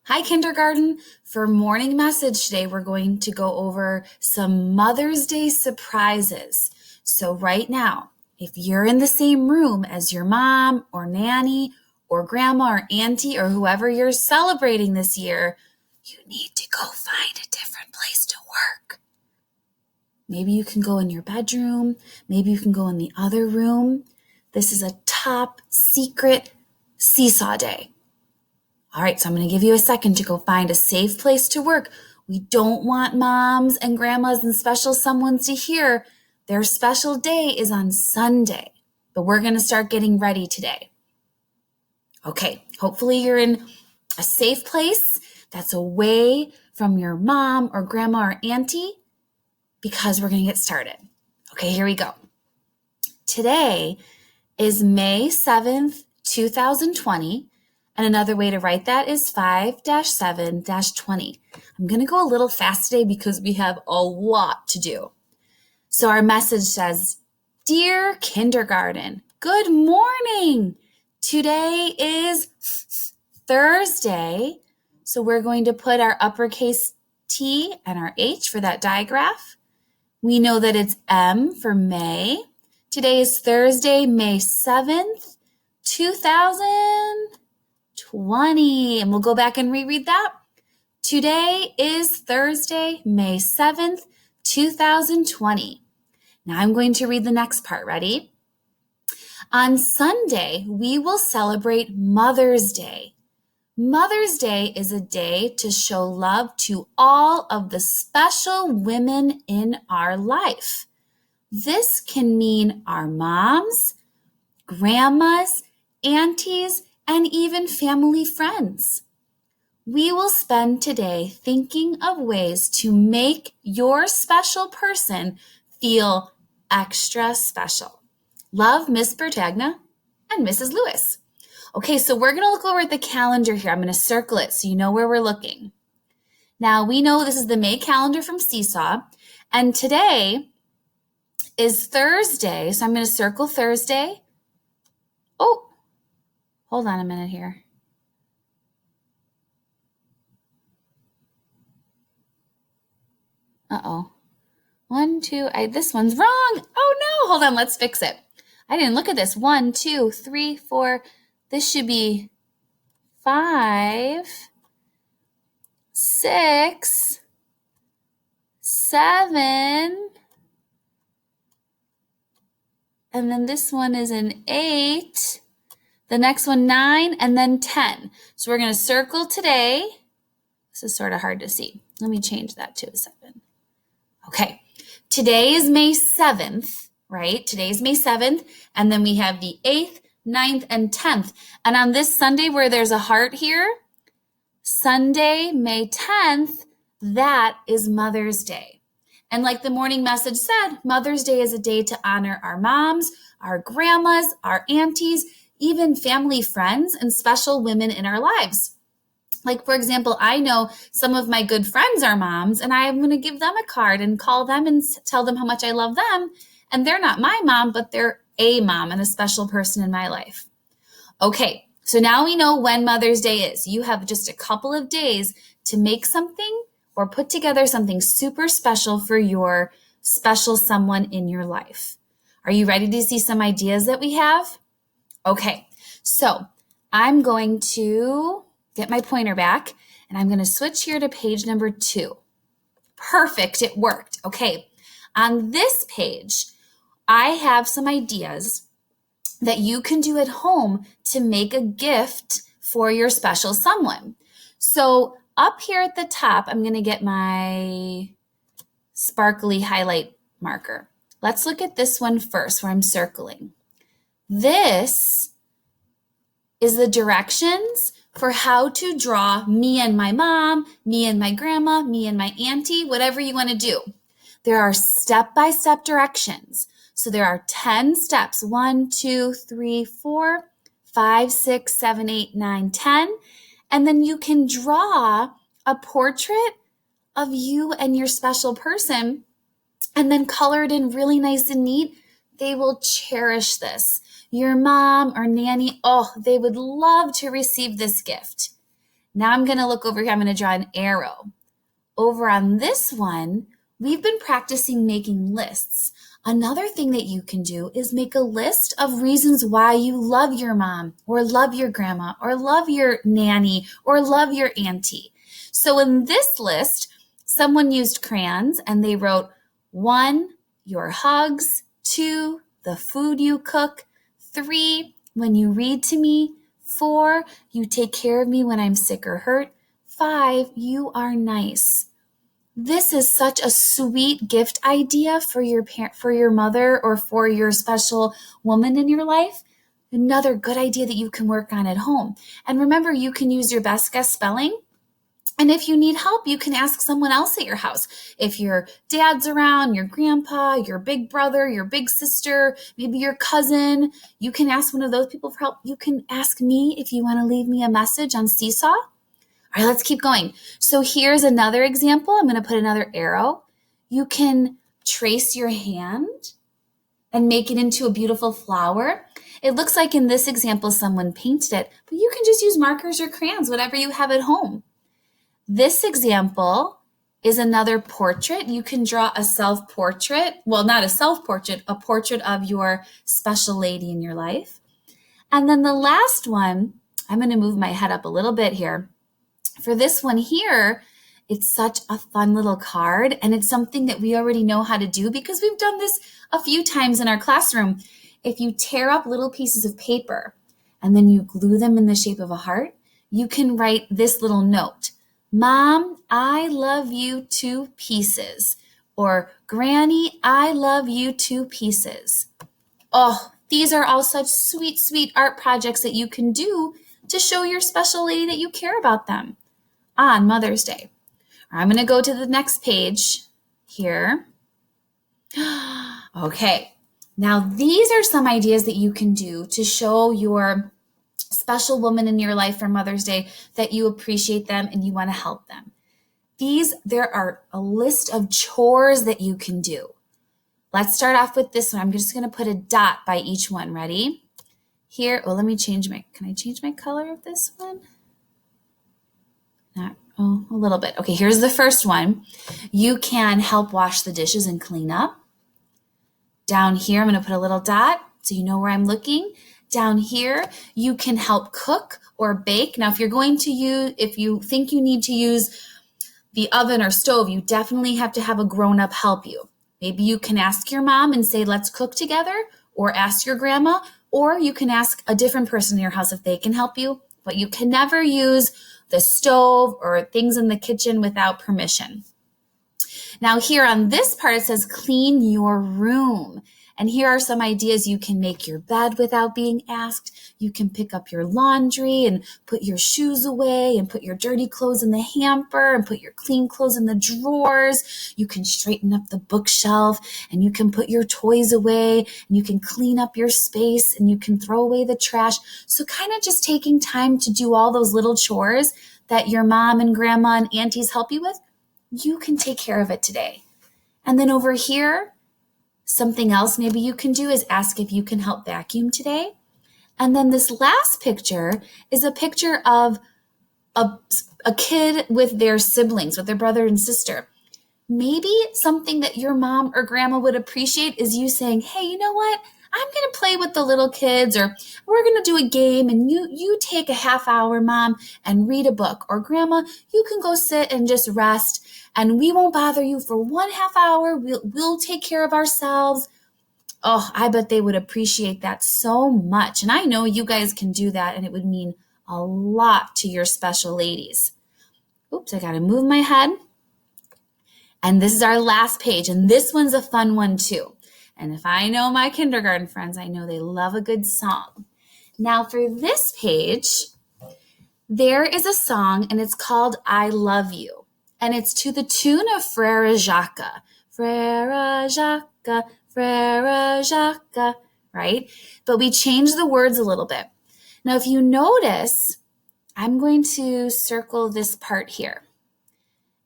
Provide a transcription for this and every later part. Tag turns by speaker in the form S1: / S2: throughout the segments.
S1: Hi, kindergarten. For morning message today, we're going to go over some Mother's Day surprises. So right now, if you're in the same room as your mom or nanny or grandma or auntie or whoever you're celebrating this year, you need to go find a different place to work. Maybe you can go in your bedroom. Maybe you can go in the other room. This is a top secret seesaw day. All right, so I'm going to give you a second to go find a safe place to work. We don't want moms and grandmas and special someones to hear their special day is on Sunday, but we're going to start getting ready today. Okay, hopefully you're in a safe place that's away from your mom or grandma or auntie because we're going to get started. Okay, here we go. Today is May 7th, 2020. And another way to write that is 5-7-20. I'm going to go a little fast today because we have a lot to do. So our message says, Dear kindergarten, good morning. Today is Thursday. So we're going to put our uppercase T and our H for that digraph. We know that it's M for May. Today is Thursday, May 7th, 2020. And we'll go back and reread that. Today is Thursday, May 7th, 2020. Now I'm going to read the next part. Ready? On Sunday, we will celebrate Mother's Day. Mother's Day is a day to show love to all of the special women in our life. This can mean our moms, grandmas, aunties, and even family friends. We will spend today thinking of ways to make your special person feel extra special. Love, Miss Bertagna and Mrs. Lewis. Okay, so we're going to look over at the calendar here. I'm going to circle it so you know where we're looking. Now, we know this is the May calendar from Seesaw, and today is Thursday, so I'm going to circle Thursday. Oh, hold on a minute here. Uh-oh. This one's wrong. Oh no, hold on, let's fix it. I didn't look at this. 1, 2, 3, 4. This should be 5, 6, 7. And then this one is an 8. The next one, 9, and then 10. So we're going to circle today. This is sort of hard to see. Let me change that to a 7. Okay, today is May 7th, right? Today's May 7th, and then we have the 8th, 9th, and 10th. And on this Sunday where there's a heart here, Sunday, May 10th, that is Mother's Day. And like the morning message said, Mother's Day is a day to honor our moms, our grandmas, our aunties, even family friends and special women in our lives. Like, for example, I know some of my good friends are moms, and I'm going to give them a card and call them and tell them how much I love them. And they're not my mom, but they're a mom and a special person in my life. Okay, so now we know when Mother's Day is. You have just a couple of days to make something or put together something super special for your special someone in your life. Are you ready to see some ideas that we have? Okay, so I'm going to get my pointer back, and I'm going to switch here to page number 2. Perfect, it worked. Okay, on this page, I have some ideas that you can do at home to make a gift for your special someone. So up here at the top, I'm going to get my sparkly highlight marker. Let's look at this one first where I'm circling. This is the directions for how to draw me and my mom, me and my grandma, me and my auntie, whatever you want to do. There are step-by-step directions. So there are 10 steps, 1, 2, 3, 4, 5, 6, 7, 8, 9, 10. And then you can draw a portrait of you and your special person and then color it in really nice and neat. They will cherish this. Your mom or nanny, they would love to receive this gift. Now I'm going to look over here. I'm going to draw an arrow. Over on this one, we've been practicing making lists. Another thing that you can do is make a list of reasons why you love your mom or love your grandma or love your nanny or love your auntie. So in this list, someone used crayons and they wrote 1, your hugs, 2, the food you cook, 3, when you read to me, 4, you take care of me when I'm sick or hurt, 5, you are nice. This is such a sweet gift idea for your mother or for your special woman in your life. Another good idea that you can work on at home. And remember, you can use your best guess spelling. And if you need help, you can ask someone else at your house. If your dad's around, your grandpa, your big brother, your big sister, maybe your cousin, you can ask one of those people for help. You can ask me if you want to leave me a message on Seesaw. All right, let's keep going. So here's another example. I'm going to put another arrow. You can trace your hand and make it into a beautiful flower. It looks like in this example, someone painted it, but you can just use markers or crayons, whatever you have at home. This example is another portrait. You can draw a self-portrait. Well, not a self-portrait, a portrait of your special lady in your life. And then the last one, I'm going to move my head up a little bit here. For this one here, it's such a fun little card, and it's something that we already know how to do because we've done this a few times in our classroom. If you tear up little pieces of paper and then you glue them in the shape of a heart, you can write this little note. Mom, I love you 2 pieces. Or Granny, I love you 2 pieces. Oh, these are all such sweet, sweet art projects that you can do to show your special lady that you care about them on Mother's Day. I'm going to go to the next page here. Okay, now these are some ideas that you can do to show your special woman in your life for Mother's Day that you appreciate them and you want to help them. There are a list of chores that you can do. Let's start off with this one. I'm just going to put a dot by each one. Ready? Here, can I change my color of this one? A little bit. Okay, here's the first one. You can help wash the dishes and clean up. Down here, I'm going to put a little dot so you know where I'm looking. Down here, you can help cook or bake. Now, if you think you need to use the oven or stove, you definitely have to have a grown-up help you. Maybe you can ask your mom and say, let's cook together, or ask your grandma, or you can ask a different person in your house if they can help you, but you can never use the stove or things in the kitchen without permission. Now here on this part, it says clean your room. And here are some ideas. You can make your bed without being asked. You can pick up your laundry and put your shoes away and put your dirty clothes in the hamper and put your clean clothes in the drawers. You can straighten up the bookshelf and you can put your toys away and you can clean up your space and you can throw away the trash. So kind of just taking time to do all those little chores that your mom and grandma and aunties help you with, you can take care of it today. And then over here, something else maybe you can do is ask if you can help vacuum today. And then this last picture is a picture of a kid with their siblings, with their brother and sister. Maybe something that your mom or grandma would appreciate is you saying, hey, you know what? I'm going to play with the little kids, or we're going to do a game and you take a half hour, Mom, and read a book. Or Grandma, you can go sit and just rest and we won't bother you for 1 half hour. We'll take care of ourselves. Oh, I bet they would appreciate that so much. And I know you guys can do that and it would mean a lot to your special ladies. Oops, I got to move my head. And this is our last page. And this one's a fun one too. And if I know my kindergarten friends, I know they love a good song. Now for this page, there is a song and it's called I Love You. And it's to the tune of Frère Jacques. Frère Jacques, Frère Jacques, right? But we changed the words a little bit. Now if you notice, I'm going to circle this part here.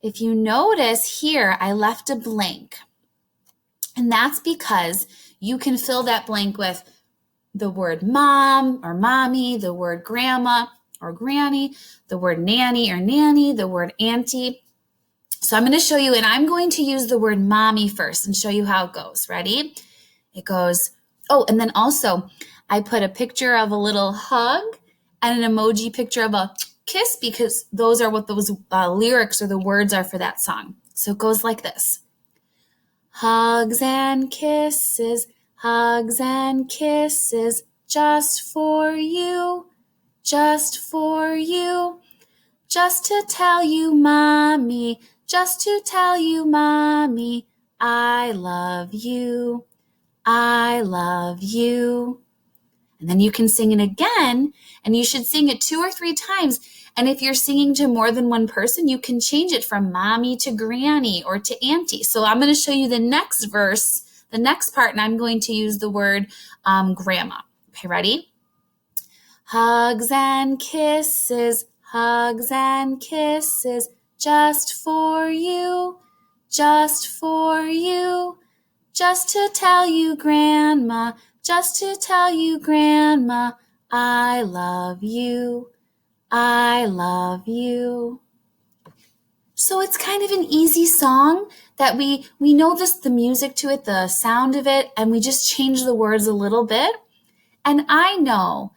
S1: If you notice here, I left a blank. And that's because you can fill that blank with the word mom or mommy, the word grandma, or granny, the word nanny or nanny, the word auntie. So I'm going to show you, and I'm going to use the word mommy first and show you how it goes. Ready? It goes, oh, and then also I put a picture of a little hug and an emoji picture of a kiss because those are what those lyrics or the words are for that song. So it goes like this. Hugs and kisses, just for you, just for you. Just to tell you, mommy, I love you, I love you. And then you can sing it again, and you should sing it 2 or 3 times. And if you're singing to more than one person, you can change it from mommy to granny or to auntie. So I'm going to show you the next verse, the next part, and I'm going to use the word grandma. Okay, ready? Hugs and kisses, just for you, just for you. Just to tell you, grandma, I love you, I love you. So it's kind of an easy song that we know the music to it, the sound of it, and we just change the words a little bit. And I know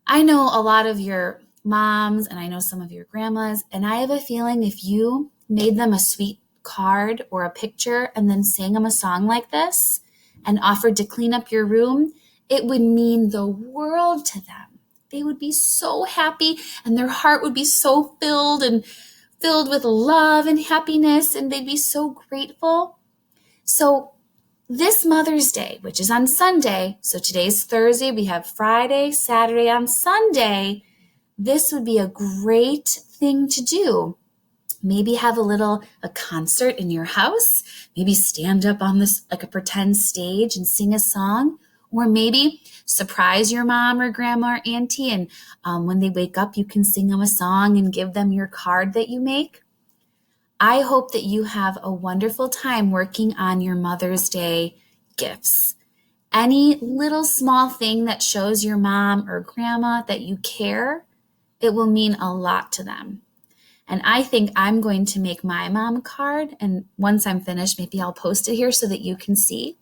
S1: a lot of your moms and I know some of your grandmas, and I have a feeling if you made them a sweet card or a picture and then sang them a song like this and offered to clean up your room, it would mean the world to them. They would be so happy and their heart would be so filled with love and happiness, and they'd be so grateful. So this Mother's Day, which is on Sunday, so today's Thursday, we have Friday, Saturday, on Sunday, this would be a great thing to do. Maybe have a concert in your house, maybe stand up on this like a pretend stage and sing a song, or maybe surprise your mom or grandma or auntie, and when they wake up, you can sing them a song and give them your card that you make. I hope that you have a wonderful time working on your Mother's Day gifts. Any little small thing that shows your mom or grandma that you care, it will mean a lot to them. And I think I'm going to make my mom a card, and once I'm finished, maybe I'll post it here so that you can see.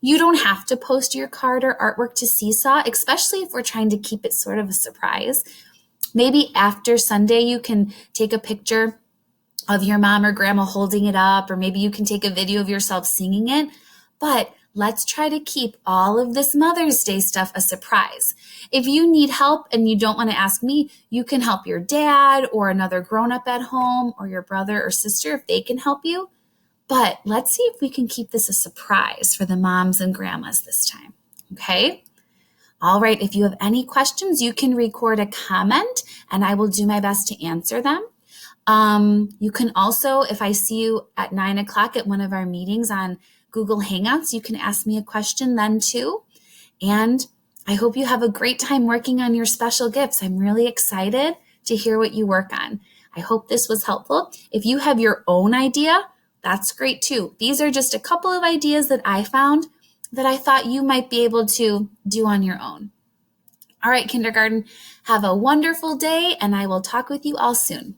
S1: You don't have to post your card or artwork to Seesaw, especially if we're trying to keep it sort of a surprise. Maybe after Sunday, you can take a picture of your mom or grandma holding it up, or maybe you can take a video of yourself singing it. But let's try to keep all of this Mother's Day stuff a surprise. If you need help and you don't want to ask me, you can help your dad or another grown-up at home or your brother or sister if they can help you. But let's see if we can keep this a surprise for the moms and grandmas this time. Okay? All right, if you have any questions, you can record a comment and I will do my best to answer them. You can also, if I see you at 9:00 at one of our meetings on Google Hangouts, you can ask me a question then too. And I hope you have a great time working on your special gifts. I'm really excited to hear what you work on. I hope this was helpful. If you have your own idea, that's great too. These are just a couple of ideas that I found that I thought you might be able to do on your own. All right, kindergarten, have a wonderful day, and I will talk with you all soon.